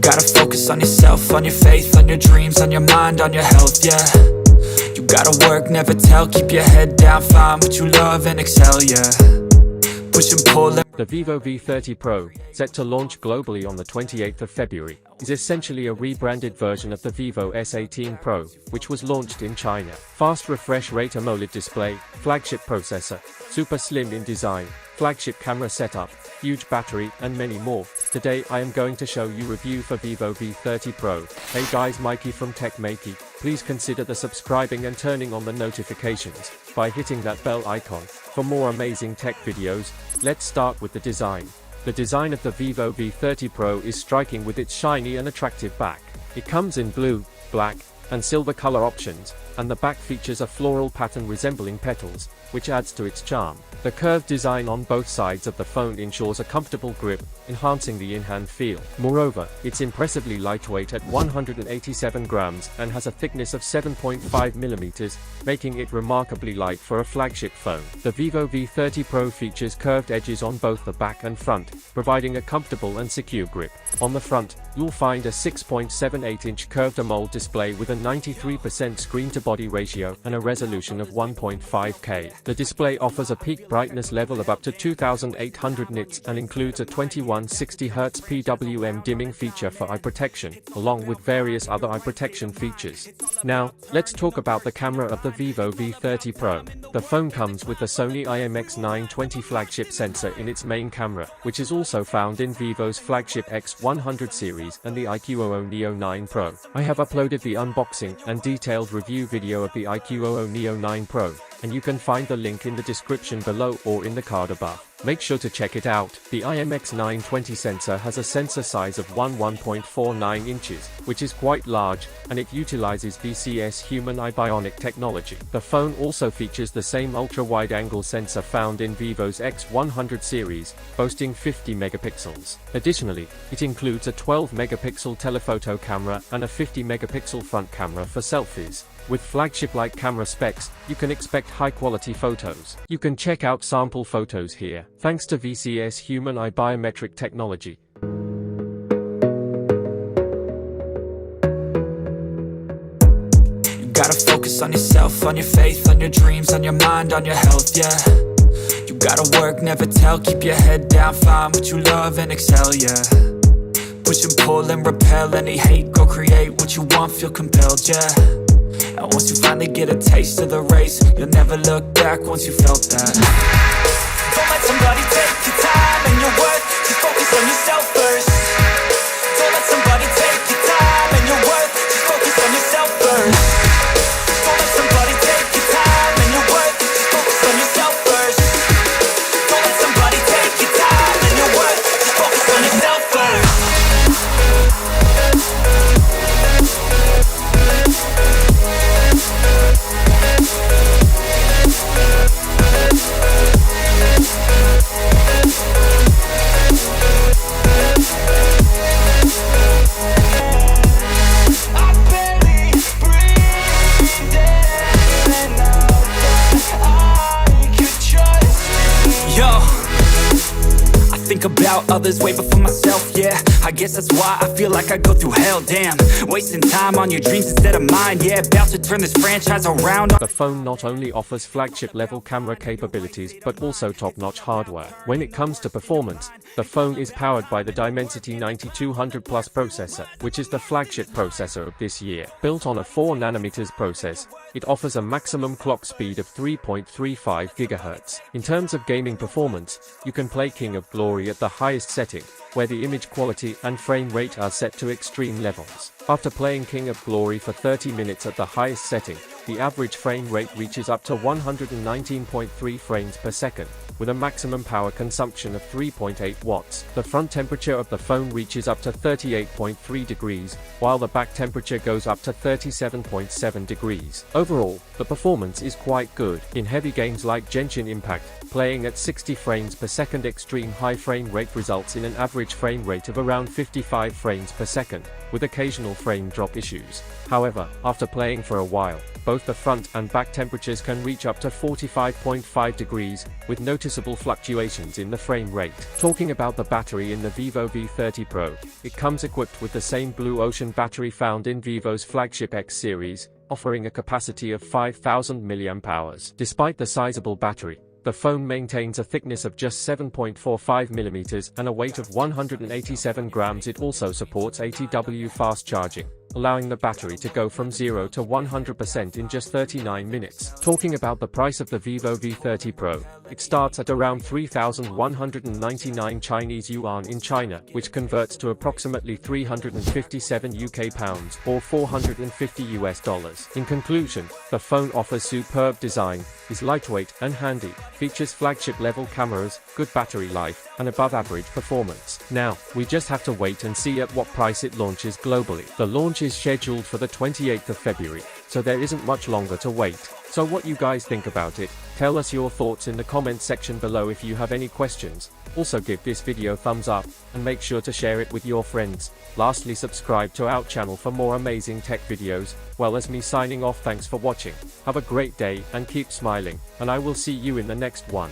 gotta focus on yourself, on your faith, on your dreams, on your mind, on your health, yeah. You gotta work, never tell, keep your head down, find what you love and excel, yeah. Push and pull. The Vivo V30 Pro, set to launch globally on the 28th of February, is essentially a rebranded version of the Vivo S18 Pro, which was launched in China. Fast refresh rate AMOLED display, flagship processor, super slim in design, flagship camera setup, huge battery, and many more. Today I am going to show you review for Vivo V30 Pro. Hey guys, Maiky from Maiky. Please consider the subscribing and turning on the notifications by hitting that bell icon. For more amazing tech videos, let's start with the design. The design of the Vivo V30 Pro is striking with its shiny and attractive back. It comes in blue, black, and silver color options, and the back features a floral pattern resembling petals, which adds to its charm. The curved design on both sides of the phone ensures a comfortable grip, enhancing the in-hand feel. Moreover, it's impressively lightweight at 187 grams and has a thickness of 7.5 millimeters, making it remarkably light for a flagship phone. The Vivo V30 Pro features curved edges on both the back and front, providing a comfortable and secure grip. On the front, you'll find a 6.78-inch curved AMOLED display with a 93% screen-to-body ratio and a resolution of 1.5K. The display offers a peak brightness level of up to 2800 nits and includes a 2160Hz PWM dimming feature for eye protection, along with various other eye protection features. Now, let's talk about the camera of the Vivo V30 Pro. The phone comes with the Sony IMX920 flagship sensor in its main camera, which is also found in Vivo's flagship X100 series and the iQOO Neo 9 Pro. I have uploaded the unboxing and detailed review video of the iQOO Neo 9 Pro, and you can find the link in the description below or in the card above. Make sure to check it out. The IMX920 sensor has a sensor size of 1.49 inches, which is quite large, and it utilizes VCS human eye bionic technology. The phone also features the same ultra-wide-angle sensor found in Vivo's X100 series, boasting 50 megapixels. Additionally, it includes a 12-megapixel telephoto camera and a 50-megapixel front camera for selfies. With flagship-like camera specs, you can expect high-quality photos. You can check out sample photos here, thanks to VCS human eye biometric technology. You gotta focus on yourself, on your faith, on your dreams, on your mind, on your health, yeah. You gotta work, never tell, keep your head down, find what you love and excel, yeah. Push and pull and repel any hate, go create what you want, feel compelled, yeah. And once you finally get a taste of the race, you'll never look back once you felt that. Don't let somebody take your time and your worth, just focus on yourself first. Don't let somebody take your time and your worth, just focus on yourself first. Don't let somebody take your time and your worth, just focus on yourself first. Don't let somebody take your time and your worth, just focus on yourself first. About others way before myself, yeah. I guess that's why I feel like I go through hell, damn. Wasting time on your dreams instead of mine, yeah. About to turn this franchise around. The phone not only offers flagship-level camera capabilities, but also top-notch hardware. When it comes to performance, the phone is powered by the Dimensity 9200 Plus processor, which is the flagship processor of this year. Built on a 4nm process, it offers a maximum clock speed of 3.35 GHz. In terms of gaming performance, you can play King of Glory at the highest setting, where the image quality and frame rate are set to extreme levels. After playing King of Glory for 30 minutes at the highest setting, the average frame rate reaches up to 119.3 frames per second, with a maximum power consumption of 3.8 watts. The front temperature of the phone reaches up to 38.3 degrees, while the back temperature goes up to 37.7 degrees. Overall, the performance is quite good. In heavy games like Genshin Impact, playing at 60 frames per second extreme high frame rate results in an average frame rate of around 55 frames per second, with occasional frame drop issues. However, after playing for a while, both the front and back temperatures can reach up to 45.5 degrees, with noticeable noticeable fluctuations in the frame rate. Talking about the battery in the Vivo V30 Pro, it comes equipped with the same Blue Ocean battery found in Vivo's flagship X series, offering a capacity of 5,000 mAh. Despite the sizable battery, the phone maintains a thickness of just 7.45 mm and a weight of 187 grams. It also supports 80W fast charging, allowing the battery to go from 0 to 100% in just 39 minutes. Talking about the price of the Vivo V30 Pro, it starts at around 3,199 Chinese yuan in China, which converts to approximately 357 UK pounds or $450 US. In conclusion, the phone offers superb design, is lightweight and handy, features flagship-level cameras, good battery life, and above-average performance. Now, we just have to wait and see at what price it launches globally. The launch is scheduled for the 28th of February, so there isn't much longer to wait. So what you guys think about it? Tell us your thoughts in the comment section below. If you have any questions, also give this video thumbs up, and make sure to share it with your friends. Lastly, subscribe to our channel for more amazing tech videos. Well, as me signing off, thanks for watching. Have a great day and keep smiling, and I will see you in the next one.